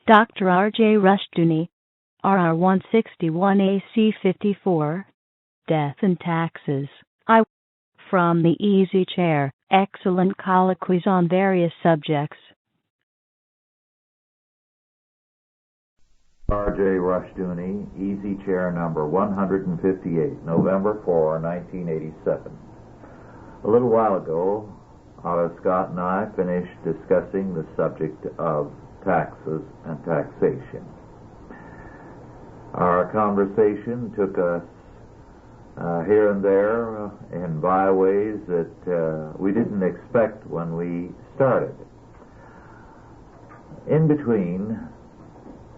Dr. R.J. Rushdoony, RR 161 AC 54, Death and Taxes. From the Easy Chair, excellent colloquies on various subjects. R.J. Rushdoony, Easy Chair number 158, November 4, 1987. A little while ago, Otto Scott and I finished discussing the subject of taxes and taxation. Our conversation took us here and there in byways that we didn't expect when we started. In between,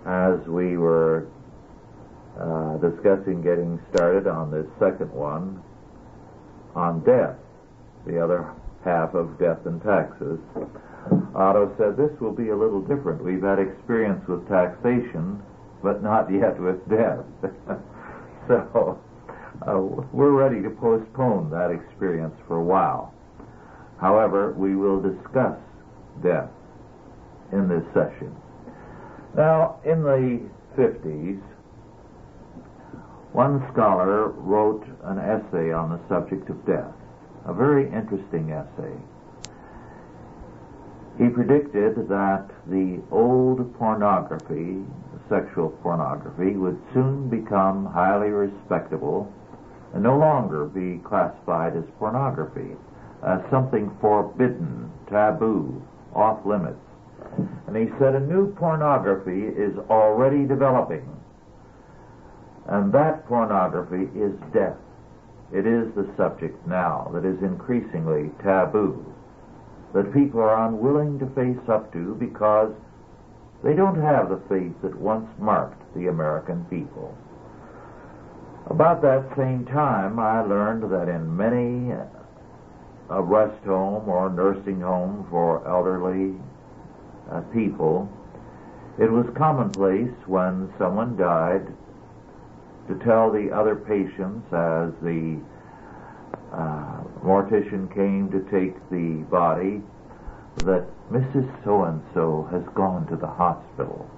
as we were discussing getting started on this second one, on death, the other half of death and taxes, Otto said this will be a little different. We've had experience with taxation, but not yet with death. So we're ready to postpone that experience for a while. However, we will discuss death in this session. Now, in the 50s, one scholar wrote an essay on the subject of death, a very interesting essay. He predicted that the old pornography, sexual pornography, would soon become highly respectable and no longer be classified as pornography, as something forbidden, taboo, off limits. And he said a new pornography is already developing, and that pornography is death. It is the subject now that is increasingly taboo, that people are unwilling to face up to because they don't have the faith that once marked the American people. About that same time, I learned that in many a rest home or nursing home for elderly people, it was commonplace when someone died to tell the other patients as the mortician came to take the body that Mrs. So-and-so has gone to the hospital.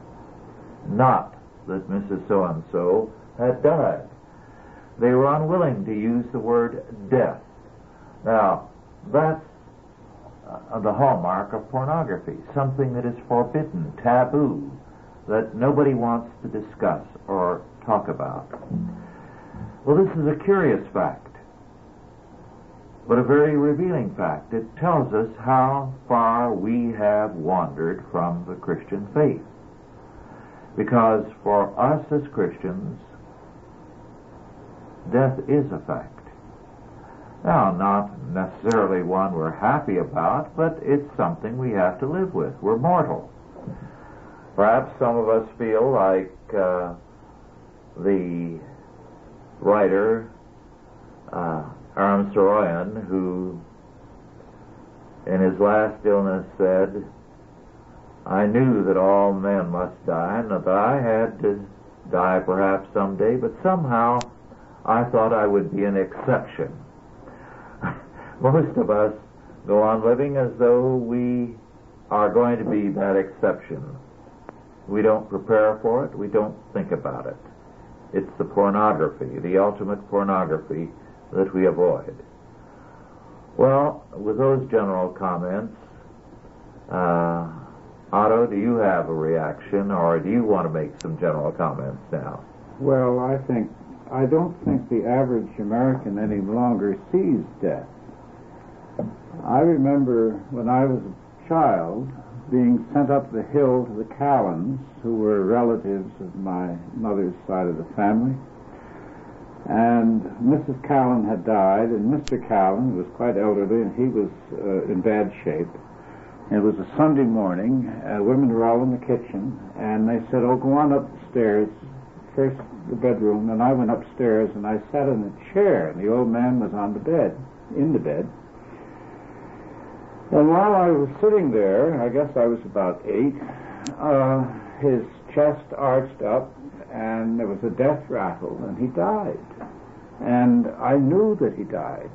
Not that Mrs. So-and-so had died. They were unwilling to use the word death. Now, that's the hallmark of pornography, something that is forbidden, taboo, that nobody wants to discuss or talk about. Well, this is a curious fact, but a very revealing fact. It tells us how far we have wandered from the Christian faith. Because for us as Christians, death is a fact. Now, not necessarily one we're happy about, but it's something we have to live with. We're mortal. Perhaps some of us feel like the writer Aram Saroyan, who in his last illness said, "I knew that all men must die, and that I had to die perhaps someday, but somehow I thought I would be an exception." Most of us go on living as though we are going to be that exception. We don't prepare for it. We don't think about it. It's the pornography, the ultimate pornography, that we avoid. Well, with those general comments, Otto, do you have a reaction, or do you want to make some general comments now? Well, I don't think the average American any longer sees death. I remember when I was a child being sent up the hill to the Callens, who were relatives of my mother's side of the family. And Mrs. Callen had died, and Mr. Callen was quite elderly, and he was in bad shape. It was a Sunday morning. Women were all in the kitchen, and they said, "Oh, go on upstairs, first the bedroom." And I went upstairs, and I sat in a chair, and the old man was on the bed, in the bed. And while I was sitting there, I guess I was about 8, his chest arched up, and there was a death rattle, and he died. And I knew that he died.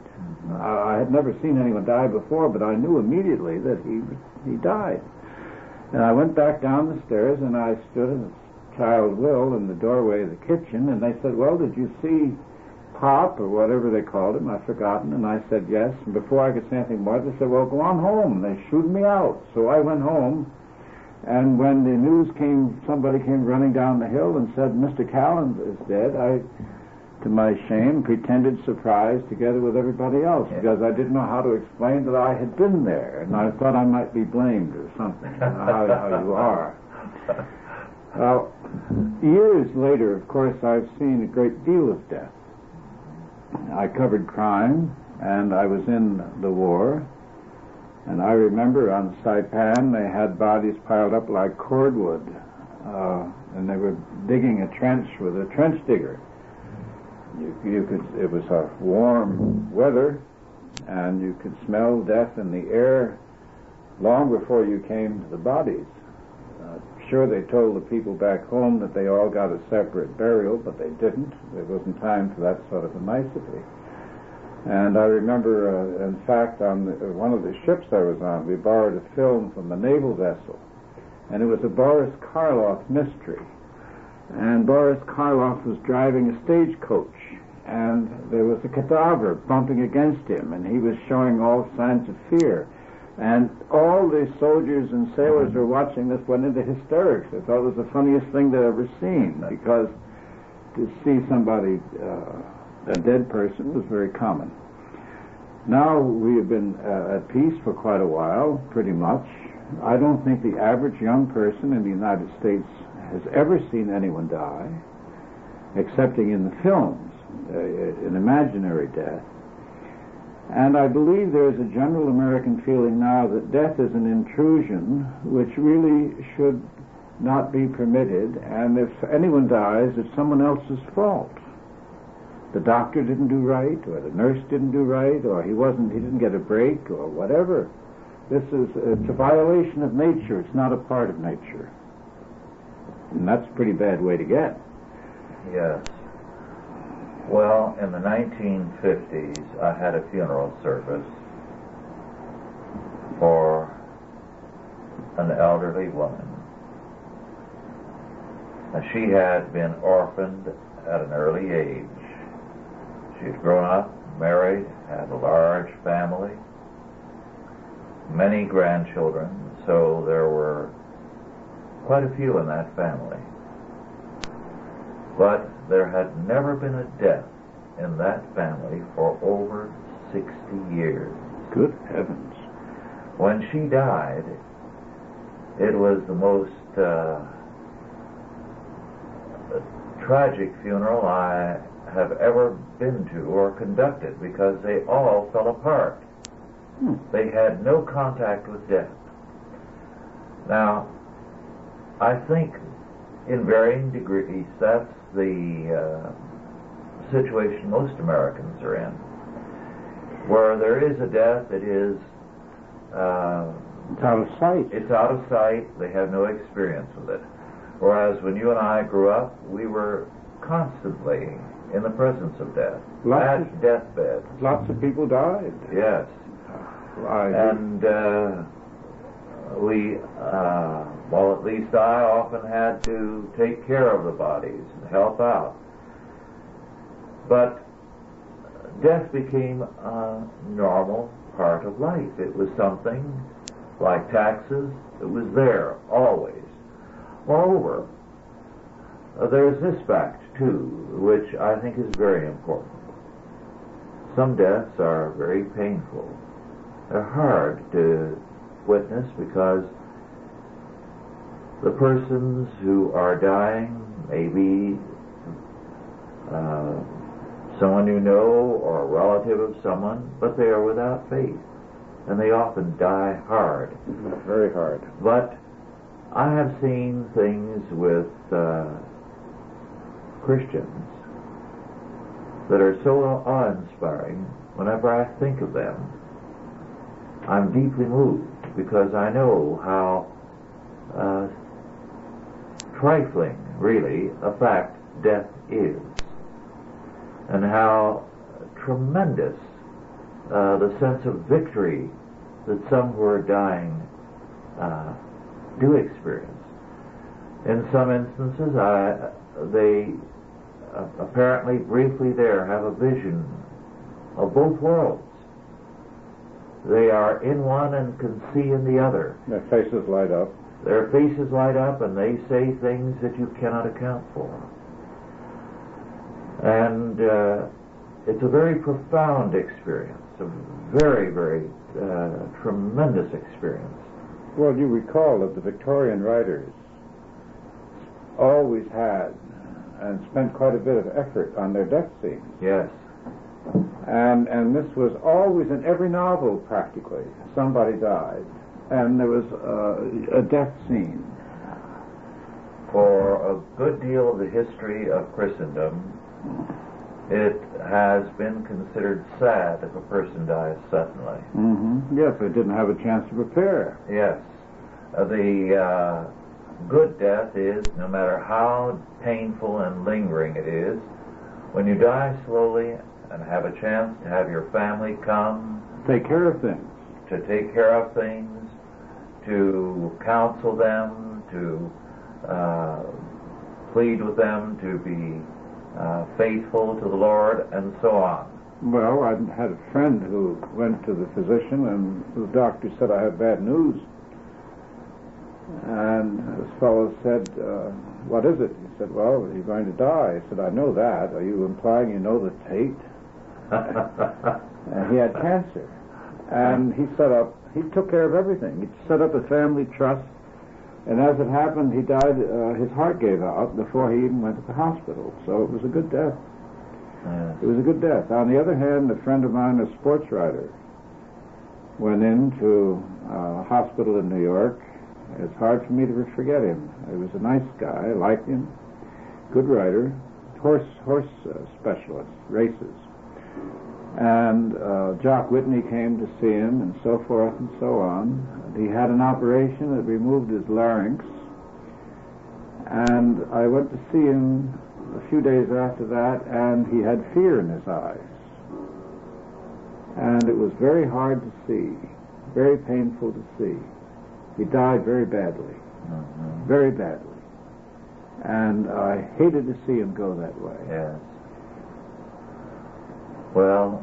I had never seen anyone die before, but I knew immediately that he died. And I went back down the stairs, and I stood, as a child will, in the doorway of the kitchen, and they said, well, did you see Pop, or whatever they called him? I've forgotten. And I said yes. And before I could say anything more, they said, well, go on home. They shooed me out. So I went home, and when the news came, somebody came running down the hill and said, Mr. Callan is dead. I, to my shame, pretended surprise together with everybody else, because I didn't know how to explain that I had been there, and I thought I might be blamed or something. You know how you are. Well, years later, of course, I've seen a great deal of death. I covered crime, and I was in the war, and I remember on Saipan they had bodies piled up like cordwood, and they were digging a trench with a trench digger. You could, it was a warm weather, and you could smell death in the air long before you came to the bodies. Sure, they told the people back home that they all got a separate burial, but they didn't. There wasn't time for that sort of a nicety. And I remember, in fact, on one of the ships I was on, we borrowed a film from a naval vessel, and it was a Boris Karloff mystery. And Boris Karloff was driving a stagecoach, and there was a cadaver bumping against him, and he was showing all signs of fear. And all the soldiers and sailors were watching this, went into hysterics. I thought it was the funniest thing they'd ever seen, because to see somebody, a dead person, was very common. Now we have been at peace for quite a while, pretty much. I don't think the average young person in the United States has ever seen anyone die, excepting in the films, an imaginary death. And I believe there is a general American feeling now that death is an intrusion which really should not be permitted, and if anyone dies, it's someone else's fault. The doctor didn't do right, or the nurse didn't do right, or he didn't get a break, or whatever. It's a violation of nature. It's not a part of nature. And that's a pretty bad way to get. Yes. Well, in the 1950s, I had a funeral service for an elderly woman. Now, she had been orphaned at an early age. She had grown up, married, had a large family, many grandchildren, so there were quite a few in that family. But there had never been a death in that family for over 60 years. Good heavens. When she died, it was the most tragic funeral I have ever been to or conducted, because they all fell apart. They had no contact with death. Now, I think in varying degrees that's the situation most Americans are in, where there is a death, it is it's out of sight. It's out of sight. They have no experience with it. Whereas when you and I grew up, we were constantly in the presence of death, at deathbed. Lots of people died. Yes. And we, well, at least I often had to take care of the bodies and help out. But death became a normal part of life. It was something like taxes. It was there, always. Moreover, there's this fact, too, which I think is very important. Some deaths are very painful. They're hard to witness because the persons who are dying may be someone you know or a relative of someone, but they are without faith, and they often die hard. Very hard. But I have seen things with Christians that are so awe-inspiring. Whenever I think of them, I'm deeply moved, because I know how trifling, really, a fact death is, and how tremendous the sense of victory that some who are dying do experience. In some instances, they apparently briefly there have a vision of both worlds. They are in one and can see in the other. Their faces light up. Their faces light up and they say things that you cannot account for. And it's a very profound experience, a very, very tremendous experience. Well, you recall that the Victorian writers always had and spent quite a bit of effort on their death scenes. Yes. And this was always in every novel, practically. Somebody died, and there was a death scene. For a good deal of the history of Christendom, it has been considered sad if a person dies suddenly. Mm-hmm. Yes, they didn't have a chance to prepare. Yes. The good death is, no matter how painful and lingering it is, when you die slowly and have a chance to have your family come, take care of things, to counsel them, to plead with them to be faithful to the Lord, and so on. Well, I had a friend who went to the physician, and the doctor said, "I have bad news." And this fellow said, "What is it?" He said, "Well, you're going to die." I said, "I know that. Are you implying you know the Tate?" And he had cancer. And he took care of everything. He set up a family trust, and as it happened, he died, his heart gave out before he even went to the hospital. So it was a good death. Yes. It was a good death. On the other hand, a friend of mine, a sports writer, went into a hospital in New York. It's hard for me to forget him. He was a nice guy. I liked him. Good writer. Horse specialist, races. And Jock Whitney came to see him, and so forth and so on. He had an operation that removed his larynx. And I went to see him a few days after that, and he had fear in his eyes. And it was very hard to see, very painful to see. He died very badly, very badly. And I hated to see him go that way. Yes. Well,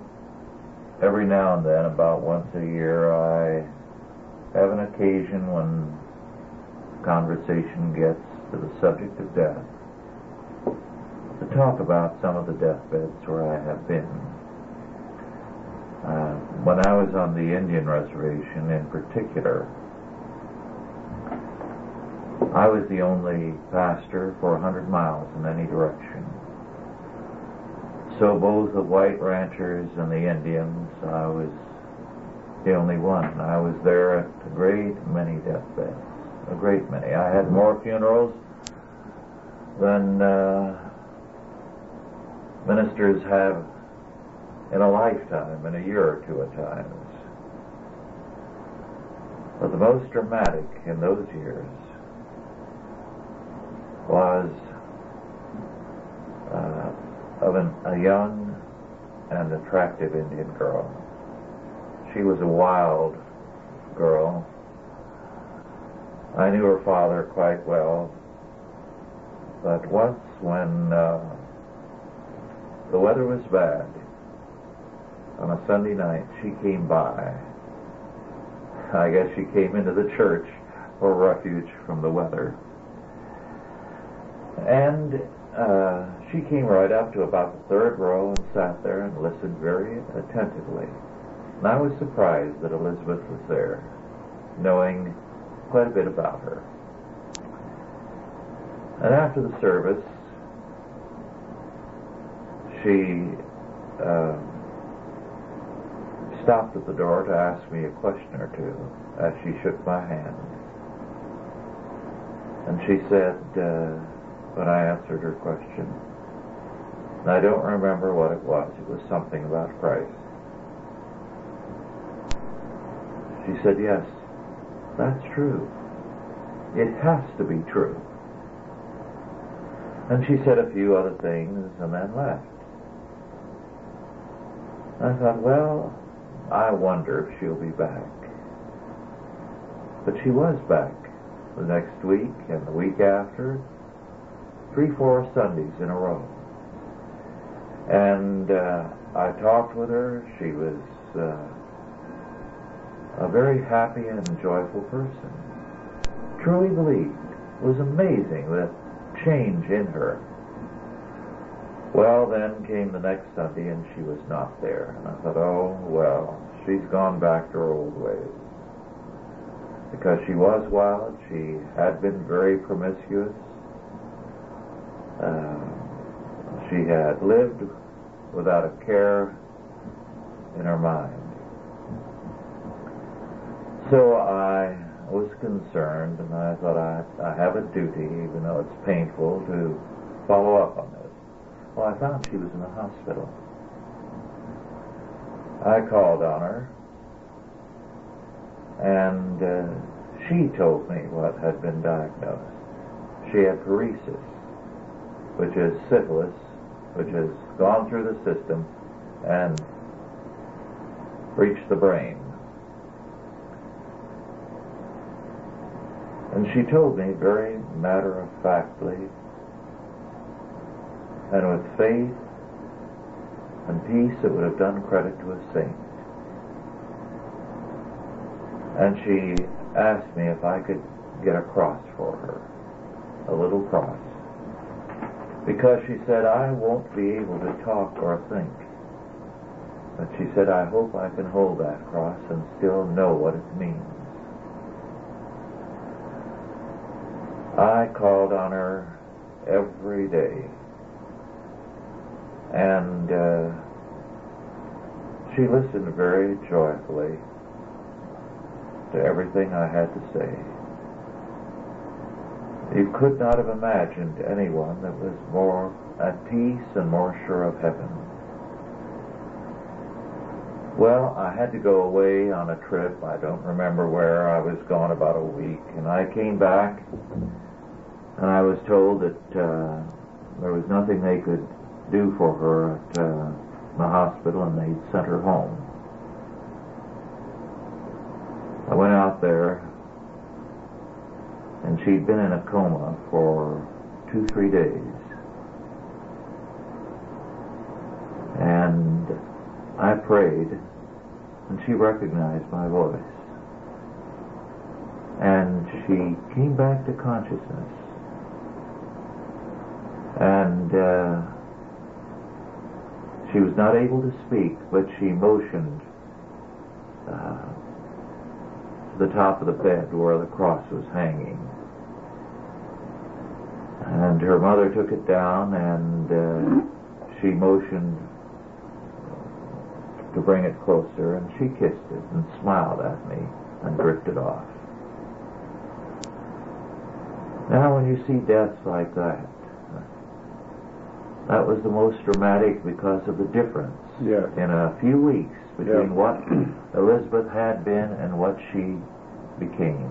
every now and then, about once a year, I have an occasion when conversation gets to the subject of death to talk about some of the deathbeds where I have been. When I was on the Indian reservation in particular, I was the only pastor for 100 miles in any direction. So both the white ranchers and the Indians, I was the only one. I was there at a great many deathbeds, a great many. I had more funerals than ministers have in a lifetime, in a year or two at times. But the most dramatic in those years was of a young and attractive Indian girl. She was a wild girl. I knew her father quite well, but once when the weather was bad, on a Sunday night, she came by. I guess she came into the church for refuge from the weather. And she came right up to about the third row and sat there and listened very attentively. And I was surprised that Elizabeth was there, knowing quite a bit about her. And after the service, she stopped at the door to ask me a question or two as she shook my hand. And she said, when I answered her question, and I don't remember what it was something about Christ. She said, "Yes, that's true. It has to be true." And she said a few other things and then left. I thought, well, I wonder if she'll be back. But she was back. the next week and the week after, 3-4 Sundays in a row. And I talked with her. She was a very happy and joyful person. Truly believed. It was amazing, that change in her. Well, then came the next Sunday and she was not there. And I thought, oh, well, she's gone back to her old ways. Because she was wild. She had been very promiscuous. She had lived without a care in her mind. So I was concerned, and I thought I have a duty, even though it's painful, to follow up on this. Well, I found she was in the hospital. I called on her, and she told me what had been diagnosed. She had paresis, which is syphilis, which has gone through the system and reached the brain. And she told me very matter-of-factly and with faith and peace that would have done credit to a saint. And she asked me if I could get a cross for her, a little cross. Because she said, I won't be able to talk or think. But she said, I hope I can hold that cross and still know what it means. I called on her every day. And she listened very joyfully to everything I had to say. You could not have imagined anyone that was more at peace and more sure of heaven. Well, I had to go away on a trip. I don't remember where. I was gone about a week. And I came back, and I was told that there was nothing they could do for her at the hospital, and they'd sent her home. I went out there, and she'd been in a coma for 2-3 days. And I prayed, and she recognized my voice. And she came back to consciousness. And she was not able to speak, but she motioned to the top of the bed where the cross was hanging. And her mother took it down, and she motioned to bring it closer, and she kissed it and smiled at me and drifted off. Now when you see death like that, that was the most dramatic because of the difference in a few weeks between what Elizabeth had been and what she became.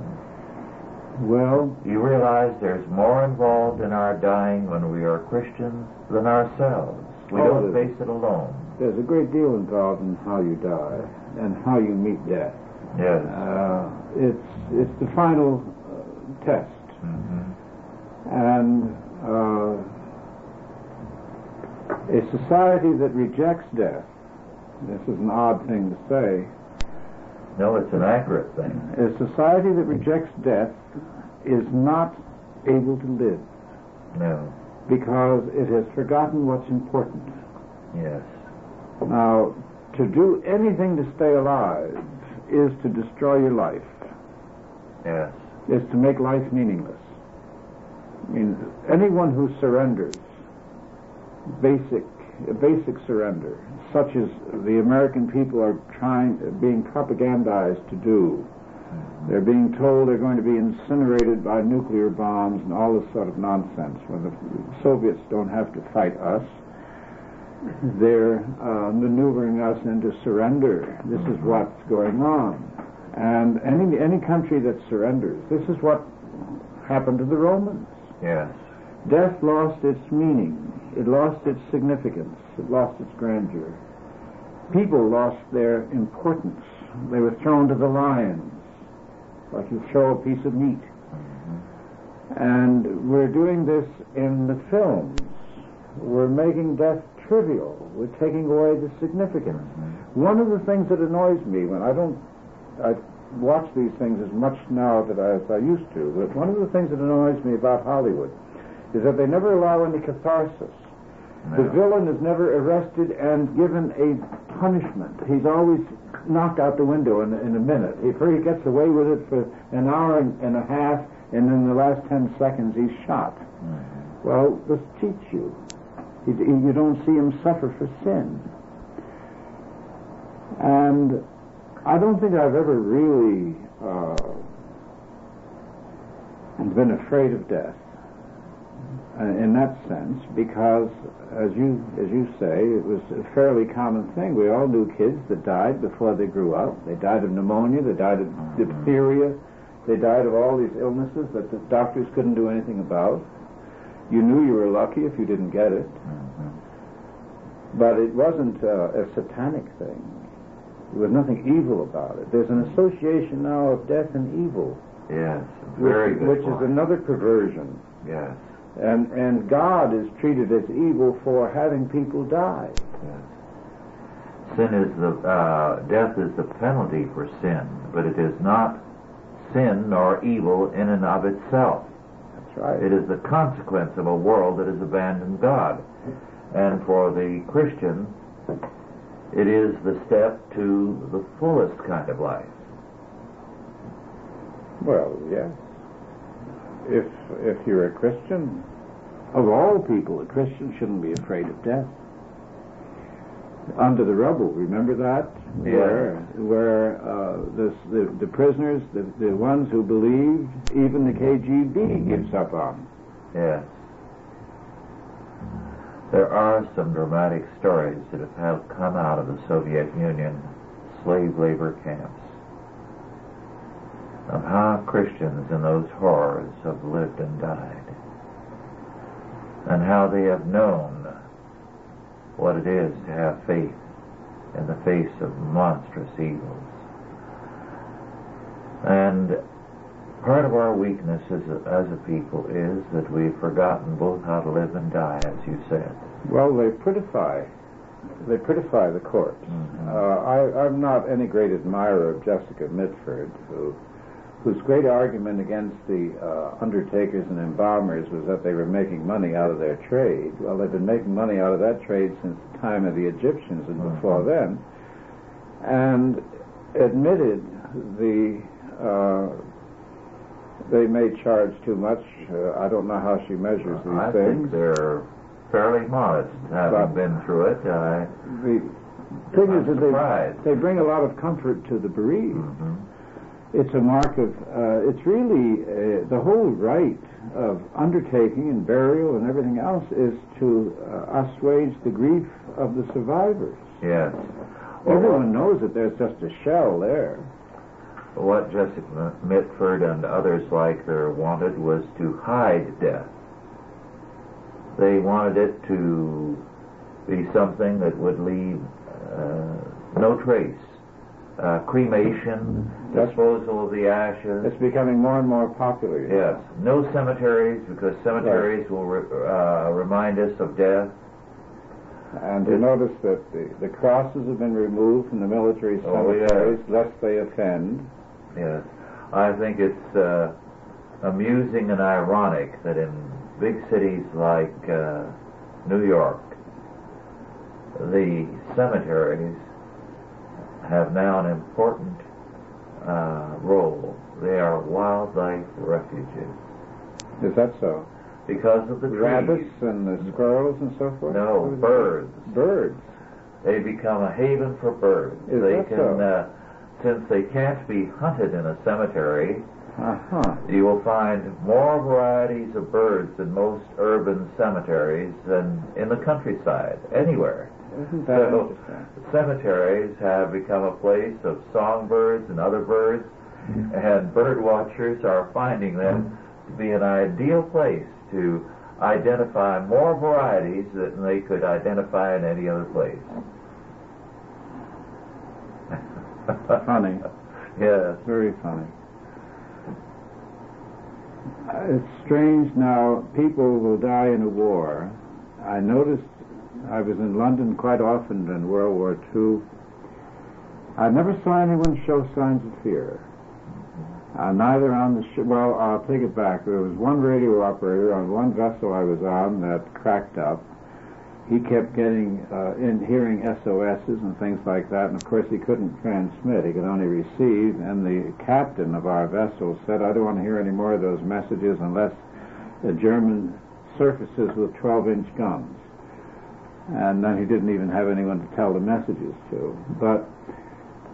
Well, you realize there's more involved in our dying when we are Christians than ourselves. We don't face it alone. There's a great deal involved in how you die and how you meet death. Yes. It's the final test. Mm-hmm. And a society that rejects death, this is an odd thing to say. No, it's an accurate thing. A society that rejects death is not able to live. No. Because it has forgotten what's important. Yes. Now, to do anything to stay alive is to destroy your life. Yes. Is to make life meaningless. I mean, anyone who surrenders, basic surrender, such as the American people are being propagandized to do. They're being told they're going to be incinerated by nuclear bombs and all this sort of nonsense. When the Soviets don't have to fight us, they're maneuvering us into surrender. This is what's going on. And any country that surrenders, this is what happened to the Romans. Yes. Death lost its meaning. It lost its significance. It lost its grandeur. People lost their importance. They were thrown to the lions, like you throw a piece of meat. And we're doing this in the films. We're making death trivial. We're taking away the significance. One of the things that annoys me when I watch these things as much now as I used to, but one of the things that annoys me about Hollywood is that they never allow any catharsis. No. The villain is never arrested and given a punishment. He's always knocked out the window in a minute. He gets away with it for an hour and a half, and in the last 10 seconds he's shot. Mm-hmm. Well, this teach you. You don't see him suffer for sin. And I don't think I've ever really been afraid of death in that sense, because, as you say, it was a fairly common thing. We all knew kids that died before they grew up. They died of pneumonia, they died of diphtheria, they died of all these illnesses that the doctors couldn't do anything about. You knew you were lucky if you didn't get it. But it wasn't a satanic thing. There was nothing evil about it. There's an association now of death and evil. Yes, very good. Which is another perversion. Yes. And God is treated as evil for having people die. Yes. Death is the penalty for sin, but it is not sin nor evil in and of itself. That's right. It is the consequence of a world that has abandoned God. And for the Christian, it is the step to the fullest kind of life. Well, yes. If you're a Christian, of all people, a Christian shouldn't be afraid of death. Under the rubble, remember that? Yeah. Where the prisoners, the ones who believed, even the KGB gives up on. Yes. There are some dramatic stories that have come out of the Soviet Union slave labor camps of how Christians in those horrors have lived and died, and how they have known what it is to have faith in the face of monstrous evils. And part of our weakness as a people is that we've forgotten both how to live and die, as you said. Well, they prettify the corpse. Mm-hmm. I'm not any great admirer of Jessica Mitford, whose great argument against the undertakers and embalmers was that they were making money out of their trade. Well, they've been making money out of that trade since the time of the Egyptians and before then, and admitted they may charge too much. I don't know how she measures these things. I think they're fairly modest, having been through it. The thing is that they bring a lot of comfort to the bereaved. Mm-hmm. It's a mark of, it's really, the whole rite of undertaking and burial and everything else is to assuage the grief of the survivors. Yes. Everyone knows that there's just a shell there. What Jessica Mitford and others like her wanted was to hide death. They wanted it to be something that would leave no trace. Cremation, disposal of the ashes. It's becoming more and more popular. Yes. No cemeteries, because cemeteries will remind us of death. And you notice that the crosses have been removed from the military cemeteries, lest they offend. Yes. I think it's amusing and ironic that in big cities like New York, the cemeteries have now an important role. They are wildlife refuges. Is that so? Because of the rabbits trees. And the squirrels and so forth? No, birds. Birds. They become a haven for birds. Is they that can, so? Since they can't be hunted in a cemetery, you will find more varieties of birds in most urban cemeteries than in the countryside, anywhere. Isn't that interesting? Cemeteries have become a place of songbirds and other birds, and bird watchers are finding them to be an ideal place to identify more varieties than they could identify in any other place. Funny. Yes. Very funny. It's strange now, people will die in a war. I noticed, I was in London quite often in World War II. I never saw anyone show signs of fear. Neither on the ship, well, I'll take it back. There was one radio operator on one vessel I was on that cracked up. He kept getting, hearing SOSs and things like that, and of course he couldn't transmit, he could only receive, and the captain of our vessel said, I don't want to hear any more of those messages unless the German surfaces with 12-inch guns. And then he didn't even have anyone to tell the messages to. But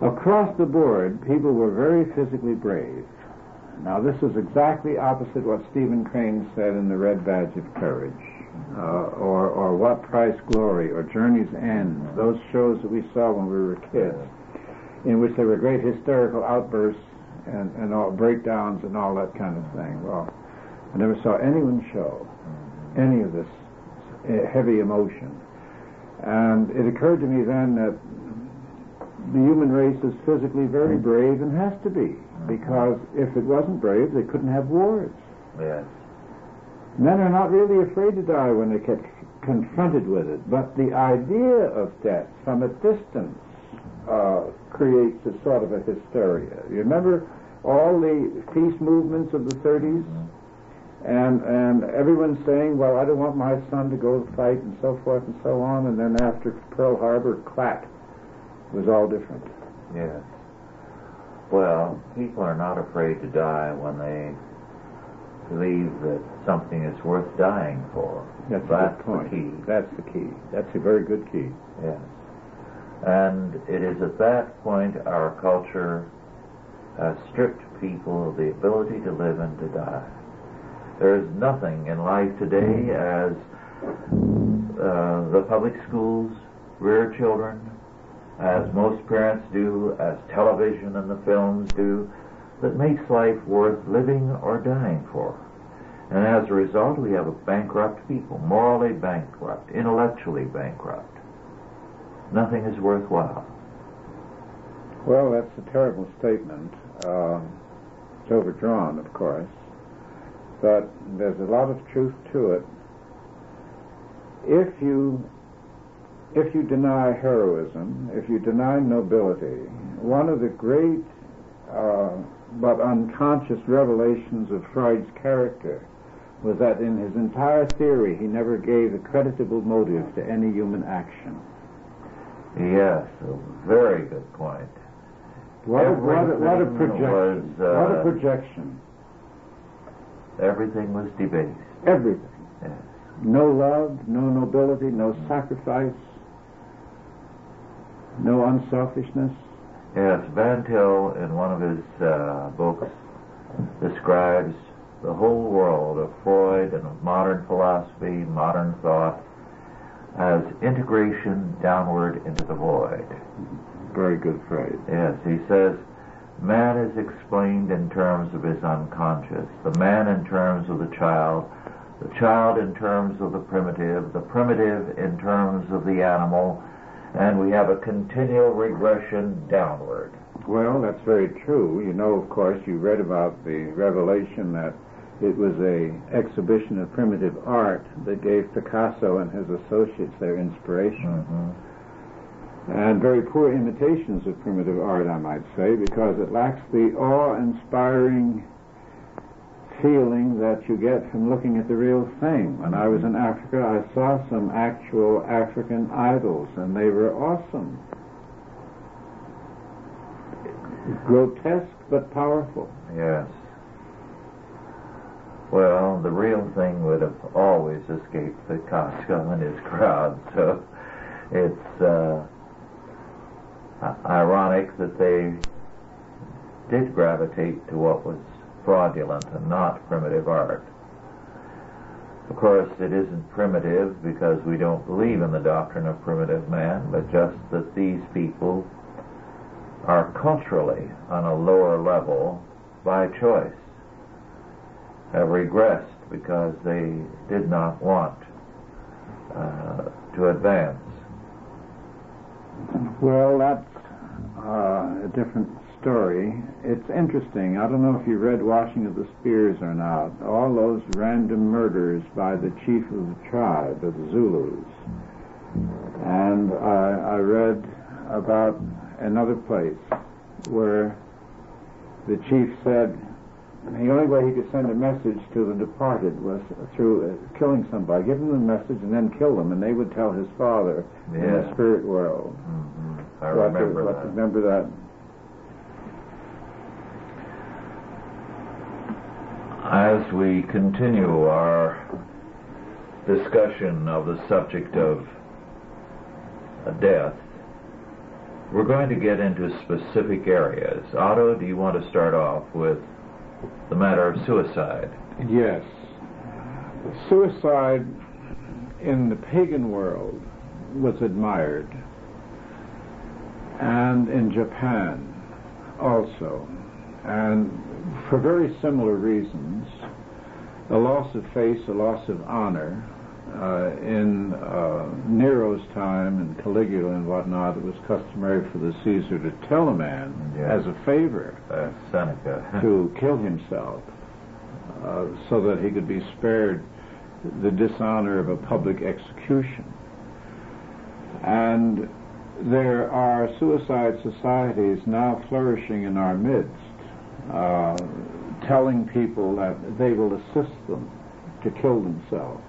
across the board, people were very physically brave. Now this is exactly opposite what Stephen Crane said in The Red Badge of Courage. Or What Price Glory, or Journey's End, those shows that we saw when we were kids, in which there were great hysterical outbursts and all breakdowns and all that kind of thing. Well, I never saw anyone show any of this heavy emotion. And it occurred to me then that the human race is physically very brave and has to be, because if it wasn't brave, they couldn't have wars. Yes. Men are not really afraid to die when they get confronted with it, but the idea of death from a distance creates a sort of a hysteria. You remember all the peace movements of the 30s? And everyone's saying, well, I don't want my son to go fight and so forth and so on, and then after Pearl Harbor, clack, it was all different. Yes. Well, people are not afraid to die when they believe that something is worth dying for. That's the point. Key. That's the key. That's a very good key. Yes. And it is at that point our culture has stripped people of the ability to live and to die. There is nothing in life today as the public schools rear children, as most parents do, as television and the films do, that makes life worth living or dying for. And as a result, we have a bankrupt people, morally bankrupt, intellectually bankrupt. Nothing is worthwhile. Well, that's a terrible statement. It's overdrawn, of course, but there's a lot of truth to it. If you deny heroism, if you deny nobility, one of the great but unconscious revelations of Freud's character was that in his entire theory he never gave a creditable motive to any human action. Yes, a very good point. What a projection. What a projection. Everything was debased. Everything. Yes. No love, no nobility, no sacrifice, no unselfishness. Yes, Van Til, in one of his books, describes the whole world of Freud and of modern philosophy, modern thought, as integration downward into the void. Very good phrase. Yes, he says, man is explained in terms of his unconscious, the man in terms of the child in terms of the primitive in terms of the animal, and we have a continual regression downward. Well, that's very true. You know, of course, you read about the revelation that it was an exhibition of primitive art that gave Picasso and his associates their inspiration. Mm-hmm. And very poor imitations of primitive art, I might say, because it lacks the awe-inspiring feeling that you get from looking at the real thing. When I was in Africa, I saw some actual African idols, and they were awesome. Grotesque but powerful. Yes. Well, the real thing would have always escaped Picasso and his crowd, so it's ironic that they did gravitate to what was fraudulent and not primitive art. Of course, it isn't primitive because we don't believe in the doctrine of primitive man, but just that these people are culturally on a lower level by choice, have regressed because they did not want to advance. Well, that's a different story. It's interesting. I don't know if you read Washing of the Spears or not. All those random murders by the chief of the tribe, of the Zulus. And I read about another place where the chief said the only way he could send a message to the departed was through killing somebody. Give them the message and then kill them, and they would tell his father in the spirit world. Mm-hmm. I remember that. As we continue our discussion of the subject of death, we're going to get into specific areas. Otto, do you want to start off with the matter of suicide? Yes. Suicide in the pagan world was admired, and in Japan also, and for very similar reasons. A loss of face, a loss of honor. In Nero's time, and Caligula and whatnot, it was customary for the Caesar to tell a man, as a favor, Seneca, to kill himself, so that he could be spared the dishonor of a public execution. And there are suicide societies now flourishing in our midst, telling people that they will assist them to kill themselves.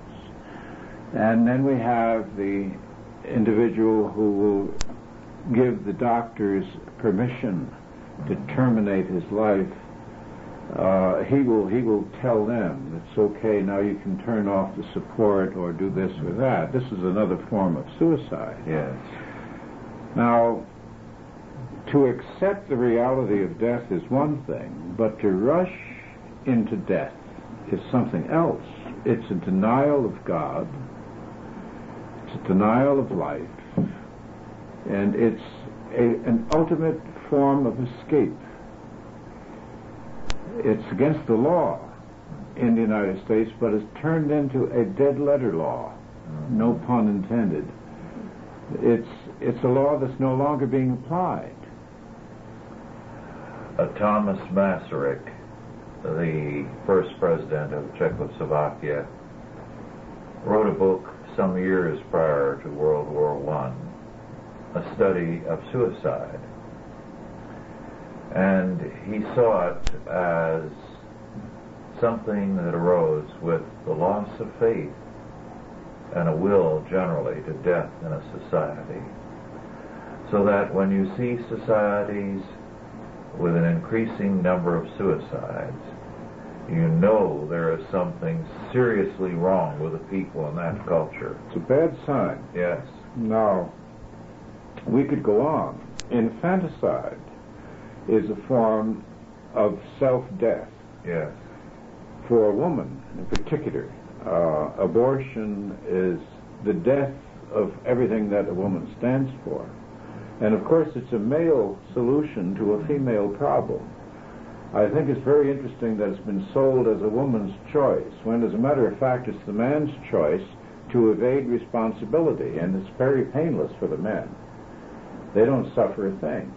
And then we have the individual who will give the doctors permission to terminate his life. He will tell them it's okay, now you can turn off the support or do this or that. This is another form of suicide. Yes. Now, to accept the reality of death is one thing, but to rush into death is something else. It's a denial of God. It's a denial of life, and it's an ultimate form of escape. It's against the law in the United States, but it's turned into a dead letter law, no pun intended. It's a law that's no longer being applied. Thomas Masaryk, the first president of Czechoslovakia, wrote a book some years prior to World War I, a study of suicide. And he saw it as something that arose with the loss of faith and a will generally to death in a society. So that when you see societies with an increasing number of suicides, you know there is something seriously wrong with the people in that culture. It's a bad sign. Yes. Now, we could go on. Infanticide is a form of self-death. Yes. For a woman in particular, abortion is the death of everything that a woman stands for. And of course it's a male solution to a female problem. I think it's very interesting that it's been sold as a woman's choice, when as a matter of fact it's the man's choice to evade responsibility, and it's very painless for the men. They don't suffer a thing.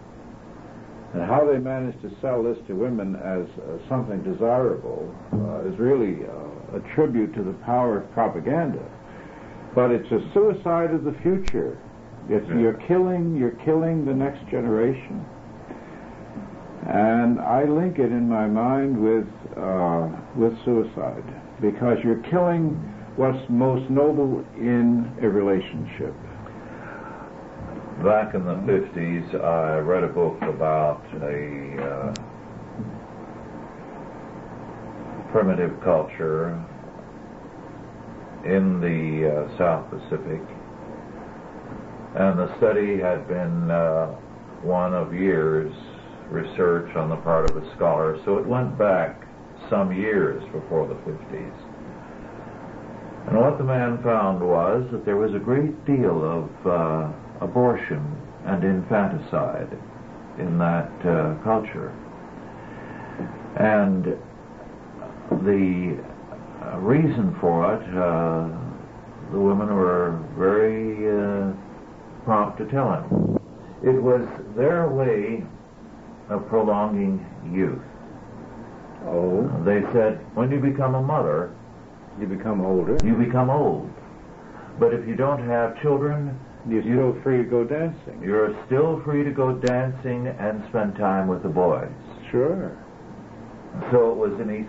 And how they manage to sell this to women as something desirable is really a tribute to the power of propaganda. But it's a suicide of the future. You're killing the next generation. And I link it in my mind with suicide, because you're killing what's most noble in a relationship. Back in the 50s, I read a book about a primitive culture in the South Pacific, and the study had been one of years research on the part of a scholar, so it went back some years before the 50s. And what the man found was that there was a great deal of abortion and infanticide in that culture. And the reason for it, the women were very prompt to tell him. It was their way of prolonging youth. Oh. They said, when you become a mother, You become older. you become old. But if you don't have children, You're still free to go dancing. you're still free to go dancing and spend time with the boys. Sure. So it was an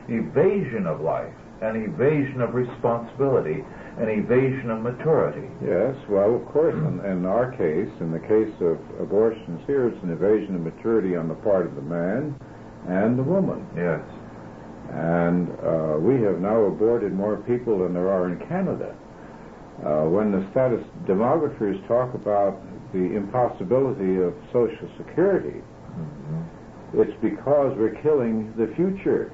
evasion of life, an evasion of responsibility, an evasion of maturity. Yes, well, of course, in our case, in the case of abortions here, it's an evasion of maturity on the part of the man and the woman. Yes. And we have now aborted more people than there are in Canada. When the demographers talk about the impossibility of Social Security, it's because we're killing the future.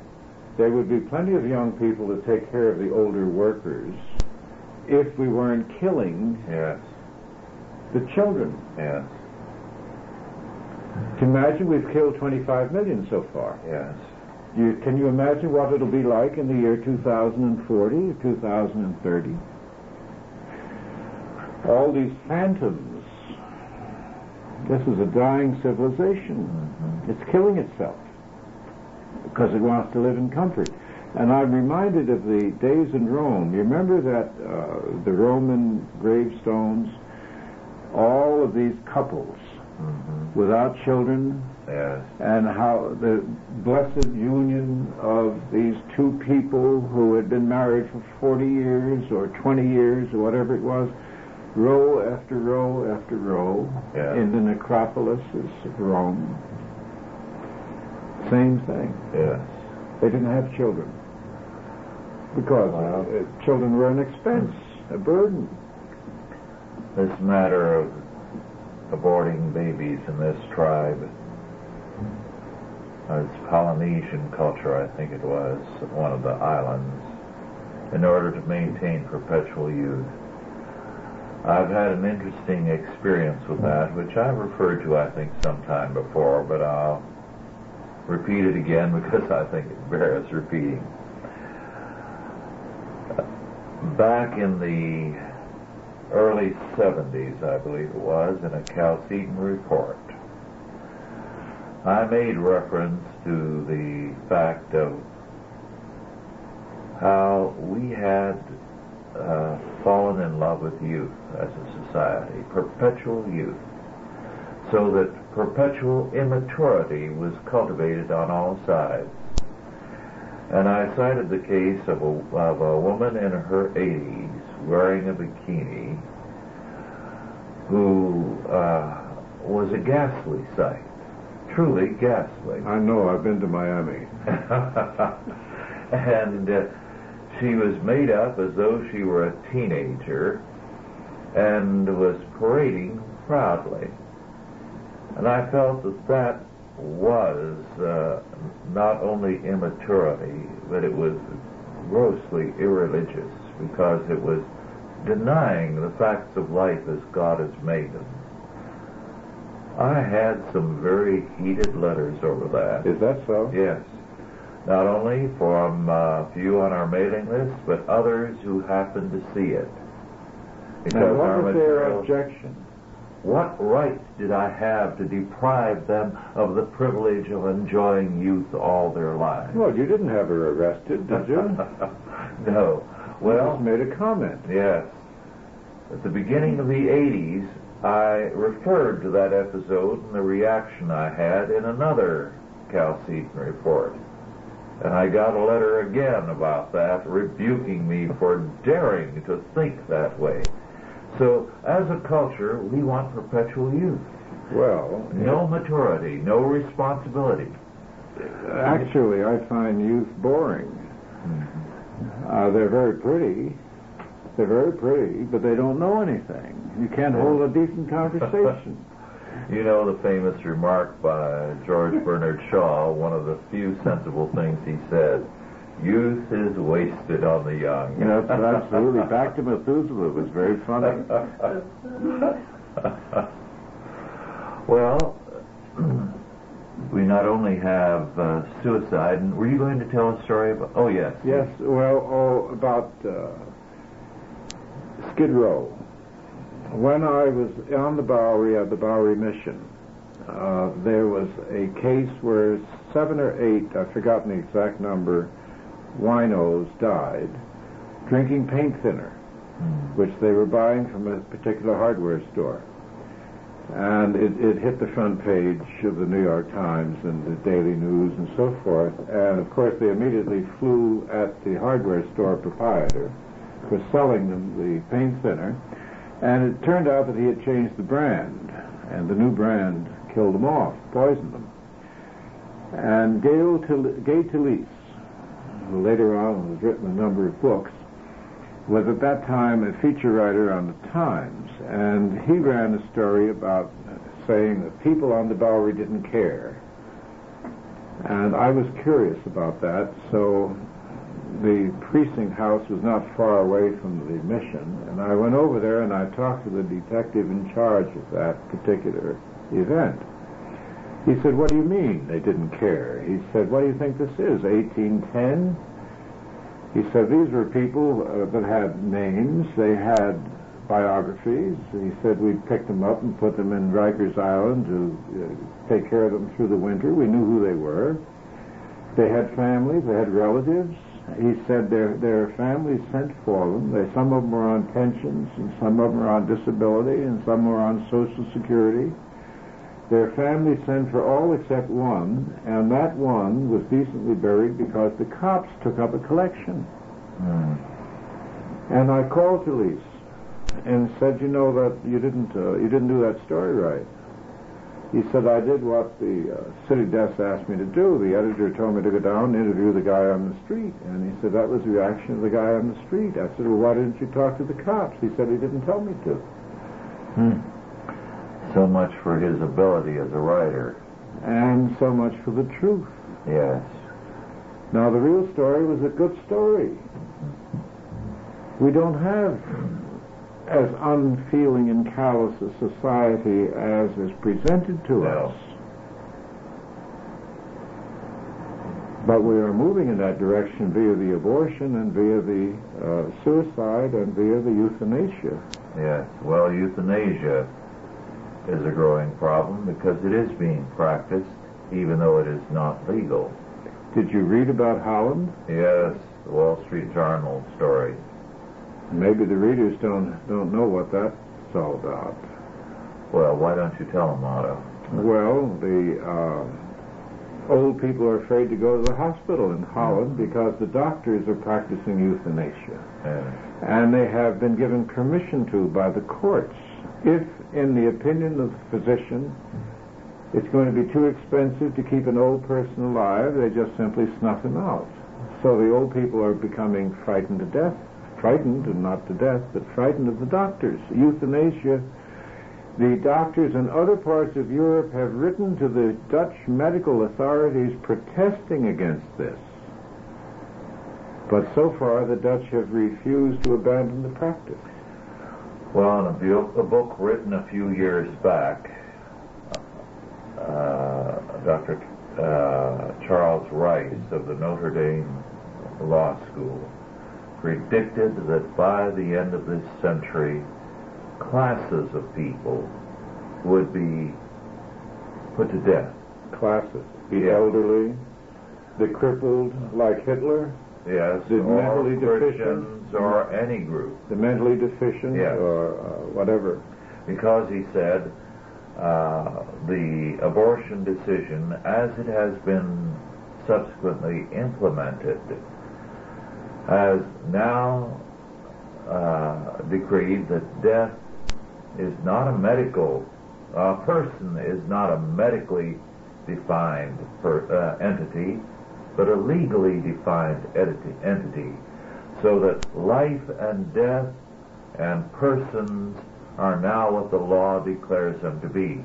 There would be plenty of young people to take care of the older workers if we weren't killing Yes. the children. Yes. Imagine we've killed 25 million so far. Yes. Can you imagine what it'll be like in the year 2040 or 2030? All these phantoms. This is a dying civilization. It's killing itself because it wants to live in comfort. And I'm reminded of the days in Rome. You remember that the Roman gravestones, all of these couples without children, Yes. and how the blessed union of these two people who had been married for 40 years or 20 years or whatever it was, row after row after row in the necropolises of Rome. Same thing. Yes. They didn't have children because children were an expense, a burden. This matter of aborting babies in this tribe, it's Polynesian culture, I think it was, one of the islands, in order to maintain perpetual youth. I've had an interesting experience with that, which I've referred to, I think, sometime before, but I'll repeat it again because I think it bears repeating. Back in the early 70s, I believe it was, in a Chalcedon report, I made reference to the fact of how we had fallen in love with youth as a society, perpetual youth, so that perpetual immaturity was cultivated on all sides. And I cited the case of a woman in her 80s wearing a bikini who was a ghastly sight, truly ghastly. I know, I've been to Miami. And she was made up as though she were a teenager and was parading proudly. And I felt that was not only immaturity, but it was grossly irreligious, because it was denying the facts of life as God has made them. I had some very heated letters over that. Is that so? Yes. Not only from a few on our mailing list, but others who happened to see it. And what was their objection? What right did I have to deprive them of the privilege of enjoying youth all their lives? Well, you didn't have her arrested, did you? No. Well, you just made a comment. Yes. At the beginning of the 80s, I referred to that episode and the reaction I had in another Chalcedon report. And I got a letter again about that, rebuking me for daring to think that way. So, as a culture, we want perpetual youth. Well, no maturity, no responsibility. Actually, I find youth boring. They're very pretty. They're very pretty, but they don't know anything. You can't hold a decent conversation. You know the famous remark by George Bernard Shaw, one of the few sensible things he said, youth is wasted on the young. Yes, absolutely. Back to Methuselah. It was very funny. Well, we not only have suicide, and were you going to tell a story about... Oh, yes. Yes, well, about Skid Row. When I was on the Bowery at the Bowery Mission, there was a case where 7 or 8, I've forgotten the exact number, winos died drinking paint thinner, which they were buying from a particular hardware store. And it hit the front page of the New York Times and the Daily News and so forth. And of course they immediately flew at the hardware store proprietor for selling them the paint thinner. And it turned out that he had changed the brand, and the new brand killed them off, poisoned them. And Gay Talese, who later on has written a number of books, was at that time a feature writer on the Times, and he ran a story about saying that people on the Bowery didn't care. And I was curious about that, so the precinct house was not far away from the mission, and I went over there and I talked to the detective in charge of that particular event. He said, "What do you mean they didn't care?" He said, "What do you think this is, 1810? He said, "These were people that had names, they had biographies." He said, "We picked them up and put them in Rikers Island to take care of them through the winter. We knew who they were. They had families, they had relatives." He said their families sent for them. Some of them were on pensions, and some of them were on disability, and some were on Social Security. Their families sent for all except one, and that one was decently buried because the cops took up a collection. And I called Talese and said, "You know that you didn't do that story right." He said, "I did what the city desk asked me to do. The editor told me to go down and interview the guy on the street." And he said, "That was the reaction of the guy on the street." I said, "Well, why didn't you talk to the cops?" He said, "He didn't tell me to." So much for his ability as a writer. And so much for the truth. Yes. Now, the real story was a good story. We don't have as unfeeling and callous a society as is presented to us. But we are moving in that direction via the abortion and via the suicide and via the euthanasia. Yes. Well, euthanasia is a growing problem because it is being practiced, even though it is not legal. Did you read about Holland? Yes, the Wall Street Journal story. Maybe the readers don't know what that's all about. Well, why don't you tell them, Otto? Well, the old people are afraid to go to the hospital in Holland because the doctors are practicing euthanasia. And they have been given permission to by the courts. If, in the opinion of the physician, it's going to be too expensive to keep an old person alive, they just simply snuff him out. So the old people are becoming frightened to death. Frightened, and not to death, but frightened of the doctors. Euthanasia. The doctors in other parts of Europe have written to the Dutch medical authorities protesting against this. But so far, the Dutch have refused to abandon the practice. Well, in a book written a few years back, Dr. Charles Rice of the Notre Dame Law School predicted that by the end of this century, classes of people would be put to death. Classes? The elderly, the crippled, like Hitler? Yes, the mentally deficient, or any group. The mentally deficient, yes. Or whatever. Because he said the abortion decision, as it has been subsequently implemented, has now decreed that death is not a medical person is not a medically defined entity, but a legally defined entity, so that life and death and persons are now what the law declares them to be.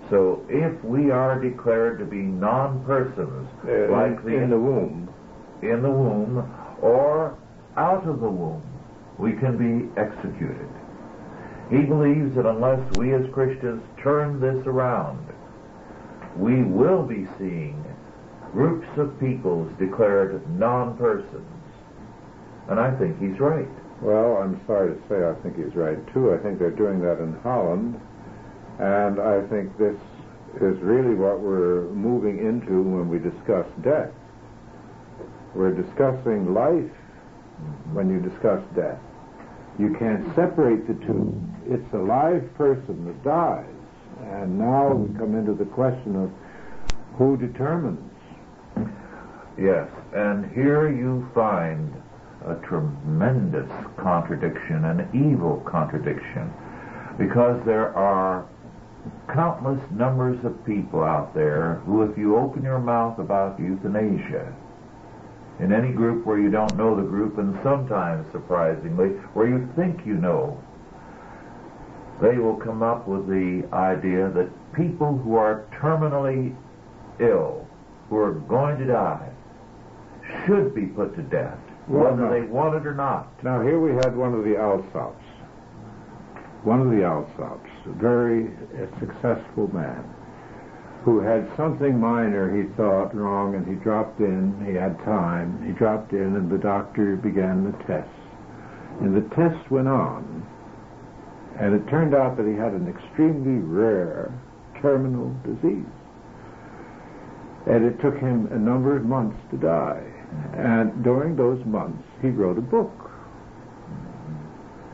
So if we are declared to be non-persons, likely in the womb, or out of the womb, we can be executed. He believes that unless we as Christians turn this around, we will be seeing groups of peoples declared non-persons. And I think he's right. Well, I'm sorry to say I think he's right, too. I think they're doing that in Holland. And I think this is really what we're moving into when we discuss death. We're discussing life when you discuss death. You can't separate the two. It's a live person that dies. And now we come into the question of who determines. Yes, and here you find a tremendous contradiction, an evil contradiction, because there are countless numbers of people out there who, if you open your mouth about euthanasia, in any group where you don't know the group, and sometimes, surprisingly, where you think you know, they will come up with the idea that people who are terminally ill, who are going to die, should be put to death, whether they want it or not. Now, here we had one of the Alsops. One of the Alsops, a very successful man, who had something minor, he thought, wrong, and he dropped in. He had time. He dropped in, and the doctor began the tests. And the tests went on, and it turned out that he had an extremely rare terminal disease. And it took him a number of months to die. And during those months, he wrote a book.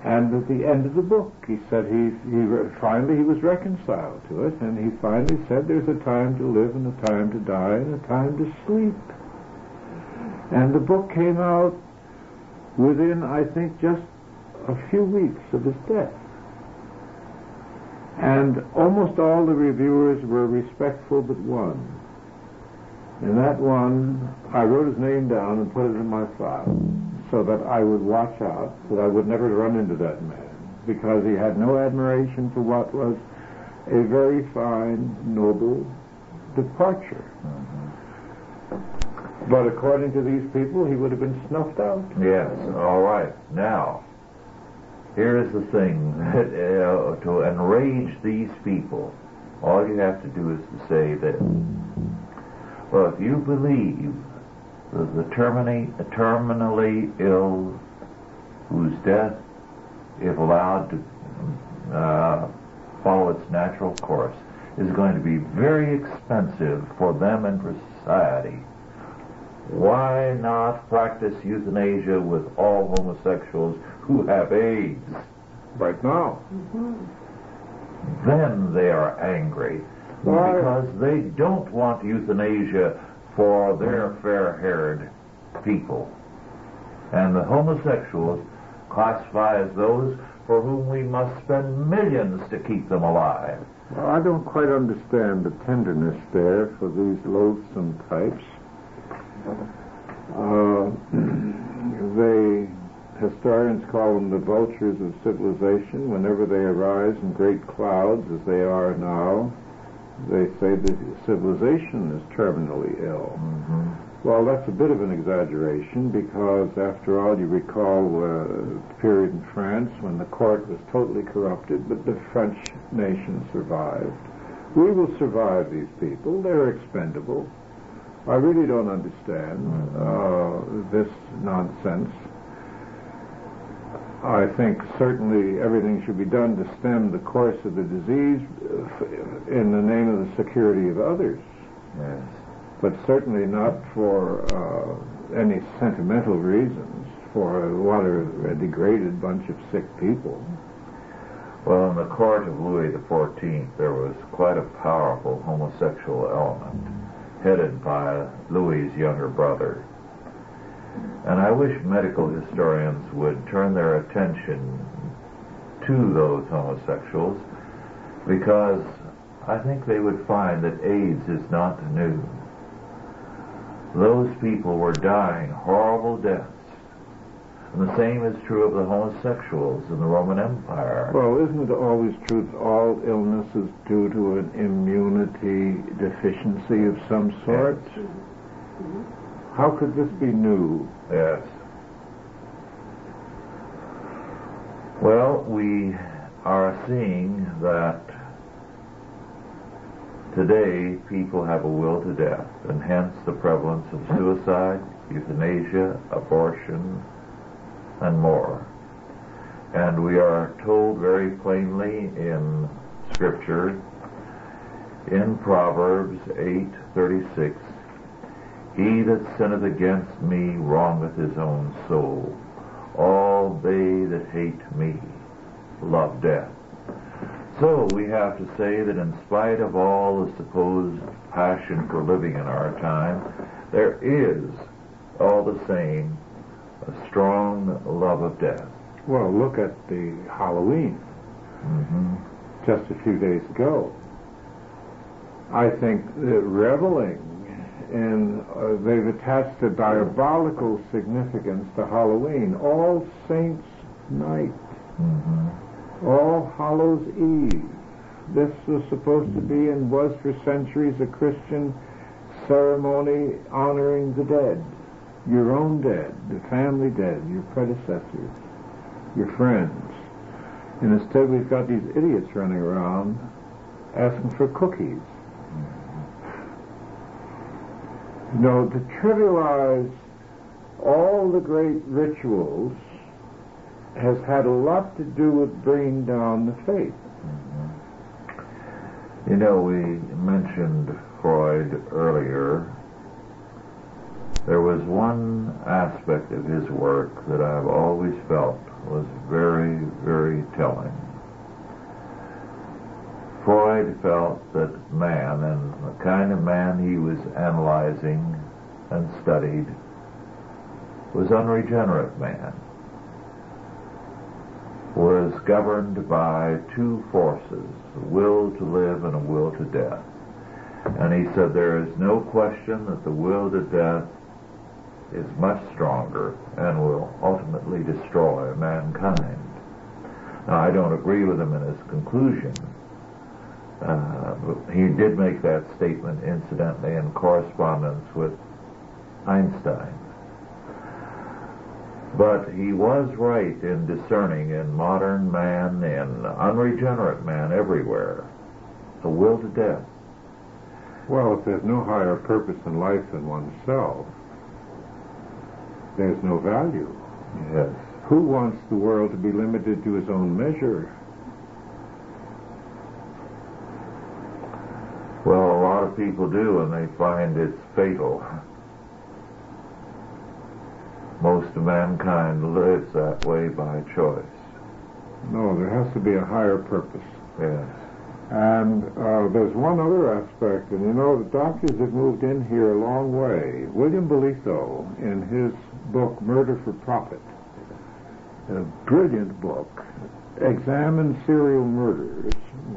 And at the end of the book, he said finally he was reconciled to it, and he finally said there's a time to live and a time to die and a time to sleep. And the book came out within, I think, just a few weeks of his death. And almost all the reviewers were respectful but one. And that one, I wrote his name down and put it in my file so that I would watch out, so that I would never run into that man, because he had no admiration for what was a very fine, noble departure. But according to these people, he would have been snuffed out. Yes, all right. Now, here's the thing. To enrage these people, all you have to do is to say this. Well, if you believe that the terminally ill, whose death, if allowed to follow its natural course, is going to be very expensive for them and for society, why not practice euthanasia with all homosexuals who have AIDS? Right now. Then they are angry. Because they don't want euthanasia for their fair-haired people. And the homosexuals classify as those for whom we must spend millions to keep them alive. Well, I don't quite understand the tenderness there for these loathsome types. Historians call them the vultures of civilization. Whenever they arise in great clouds, as they are now, they say that civilization is terminally ill. Well, that's a bit of an exaggeration, because, after all, you recall the period in France when the court was totally corrupted, but the French nation survived. We will survive these people. They're expendable. I really don't understand this nonsense. I think certainly everything should be done to stem the course of the disease in the name of the security of others. Yes. But certainly not for any sentimental reasons, for what a degraded bunch of sick people. Well, in the court of Louis XIV, there was quite a powerful homosexual element, headed by Louis's younger brother. And I wish medical historians would turn their attention to those homosexuals, because I think they would find that AIDS is not new. Those people were dying horrible deaths. And the same is true of the homosexuals in the Roman Empire. Well, isn't it always true that all illness is due to an immunity deficiency of some sort? Yes. How could this be new? Yes. Well, we are seeing that today people have a will to death, and hence the prevalence of suicide, euthanasia, abortion, and more. And we are told very plainly in Scripture in Proverbs 8:36, "He that sinneth against me wrongeth his own soul. All they that hate me love death." So we have to say that in spite of all the supposed passion for living in our time, there is, all the same, a strong love of death. Well, look at the Halloween just a few days ago. I think that reveling in, they've attached a diabolical significance to Halloween. All Saints' Night. All Hallows' Eve. This was supposed to be and was for centuries a Christian ceremony honoring the dead. Your own dead, the family dead, your predecessors, your friends. And instead we've got these idiots running around asking for cookies. You know, to trivialize all the great rituals has had a lot to do with bringing down the faith. You know, we mentioned Freud earlier. There was one aspect of his work that I've always felt was very, very telling. Freud felt that man, and the kind of man he was analyzing and studied, was unregenerate man, was governed by two forces, a will to live and a will to death. And he said there is no question that the will to death is much stronger and will ultimately destroy mankind. Now, I don't agree with him in his conclusion. He did make that statement, incidentally, in correspondence with Einstein. But he was right in discerning in modern man and unregenerate man everywhere a will to death. Well, if there's no higher purpose in life than oneself, there's no value. Yes. Who wants the world to be limited to his own measure? Well, a lot of people do, and they find it's fatal. Most of mankind lives that way by choice. No, there has to be a higher purpose. Yes. And there's one other aspect, and you know, the doctors have moved in here a long way. William Bolitho, in his book, Murder for Profit, a brilliant book, examined serial murderers,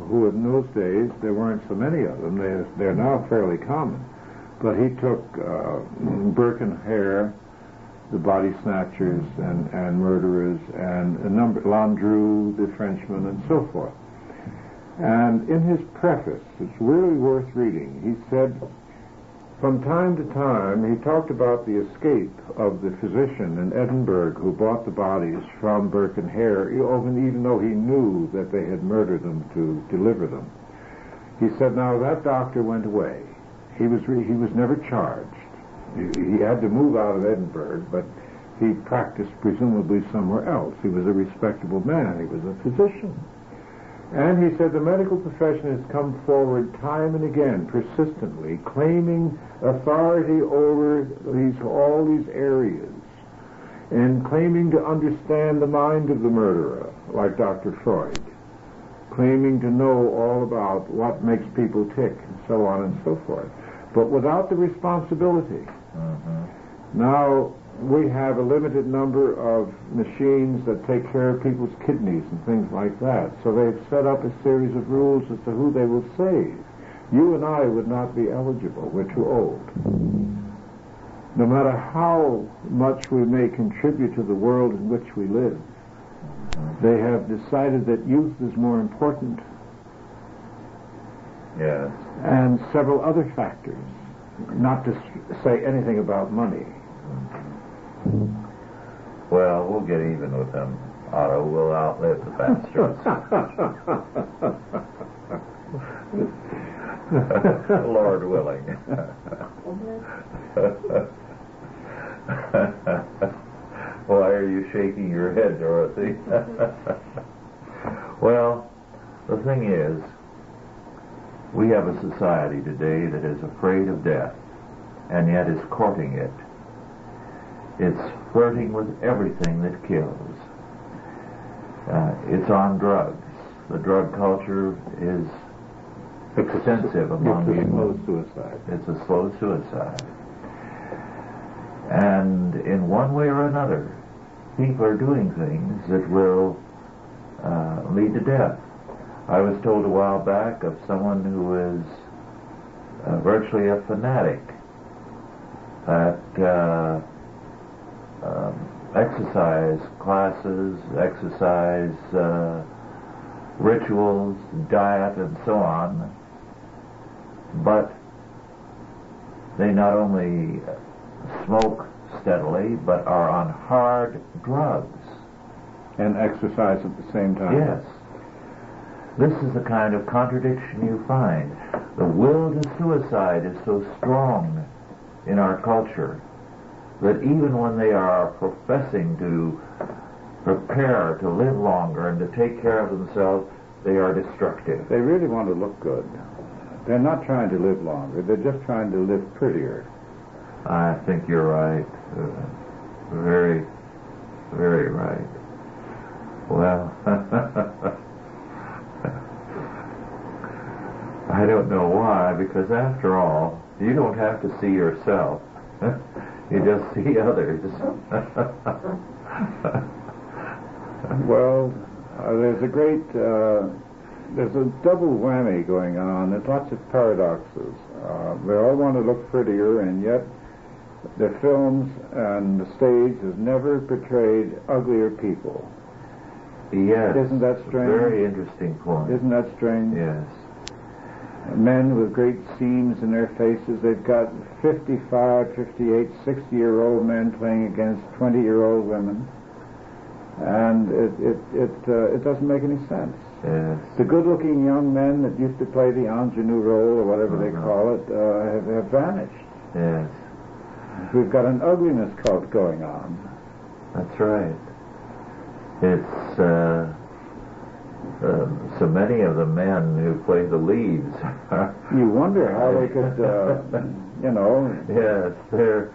who in those days, there weren't so many of them, they're now fairly common. But he took Burke and Hare, the body snatchers and murderers, and a number, Landru, the Frenchman, and so forth. And in his preface, it's really worth reading, he said, from time to time, he talked about the escape of the physician in Edinburgh who bought the bodies from Burke and Hare, even though he knew that they had murdered them to deliver them. He said, now that doctor went away. He was never charged. He had to move out of Edinburgh, but he practiced presumably somewhere else. He was a respectable man. He was a physician. And he said the medical profession has come forward time and again, persistently, claiming authority over all these areas, and claiming to understand the mind of the murderer, like Dr. Freud, claiming to know all about what makes people tick, and so on and so forth, but without the responsibility. Now, we have a limited number of machines that take care of people's kidneys and things like that. So they've set up a series of rules as to who they will save. You and I would not be eligible. We're too old. No matter how much we may contribute to the world in which we live, they have decided that youth is more important. Yes. And several other factors, not to say anything about money. Well, we'll get even with them, Otto. We'll outlive the bastards. Lord willing. Why are you shaking your head, Dorothy? Well, the thing is, We have a society today that is afraid of death, and yet is courting it. It's flirting with everything that kills. It's on drugs. The drug culture is extensive among It's a slow you. suicide. It's a slow suicide. And in one way or another, people are doing things that will lead to death. I was told a while back of someone who is virtually a fanatic at exercise classes, exercise rituals, diet, and so on. But they not only smoke steadily, but are on hard drugs. And exercise at the same time. Yes. This is the kind of contradiction you find. The will to suicide is so strong in our culture that even when they are professing to prepare to live longer and to take care of themselves, they are destructive. They really want to look good. They're not trying to live longer. They're just trying to live prettier. I think you're right. Very, very right. Well, I don't know why, because after all, you don't have to see yourself. You just see others. Well, there's a double whammy going on. There's lots of paradoxes. They all want to look prettier, and yet the films and the stage has never portrayed uglier people. Yes. Isn't that strange? Very interesting point. Isn't that strange? Yes. Men with great seams in their faces. They've got 55, 58, 60-year-old men playing against 20-year-old women. And it doesn't make any sense. Yes. The good-looking young men that used to play the ingenue role, or whatever they call it, have vanished. Yes. We've got an ugliness cult going on. That's right. It's so many of the men who play the leads. You wonder how they could, Yes, they're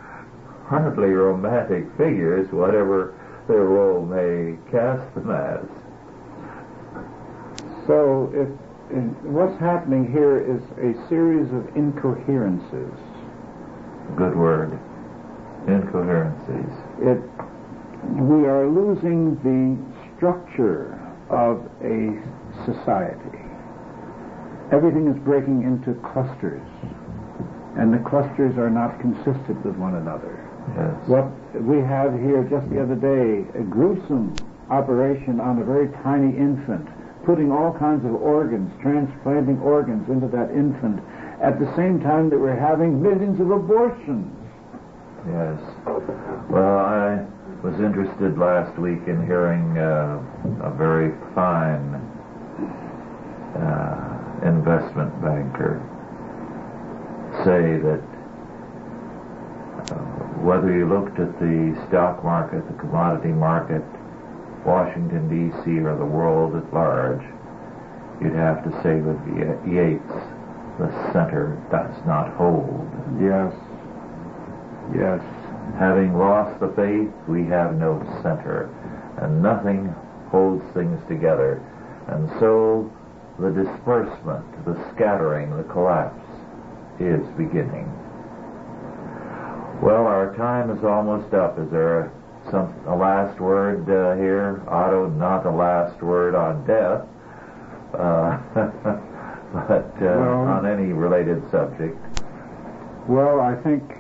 hardly romantic figures, whatever their role may cast them as. So what's happening here is a series of incoherences. Good word. Incoherencies. We are losing the structure of a society. Everything is breaking into clusters, and the clusters are not consistent with one another. Yes. What we have here just the other day, a gruesome operation on a very tiny infant, putting all kinds of organs, transplanting organs into that infant, at the same time that we're having millions of abortions. Yes. Well, I was interested last week in hearing a very fine investment banker say that whether you looked at the stock market, the commodity market, Washington, D.C., or the world at large, you'd have to say with Yeats, the center does not hold. Yes. Yes. Having lost the faith, we have no center, and nothing holds things together. And so the disbursement, the scattering, the collapse is beginning. Well, our time is almost up. Is there a last word here? Otto, not a last word on death, but on any related subject. Well, I think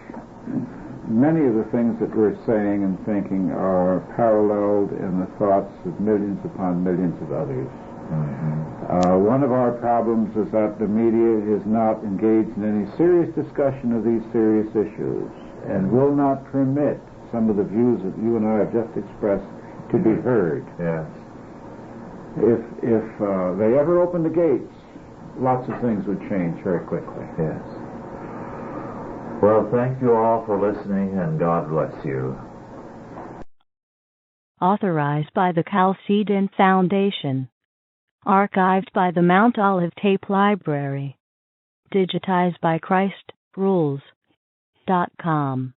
many of the things that we're saying and thinking are paralleled in the thoughts of millions upon millions of others. Mm-hmm. One of our problems is that the media is not engaged in any serious discussion of these serious issues and will not permit some of the views that you and I have just expressed to be heard. Yes. If they ever opened the gates, lots of things would change very quickly. Yes. Well, thank you all for listening, and God bless you. Authorized by the Chalcedon Foundation. Archived by the Mount Olive Tape Library. digitizedbychristrules.com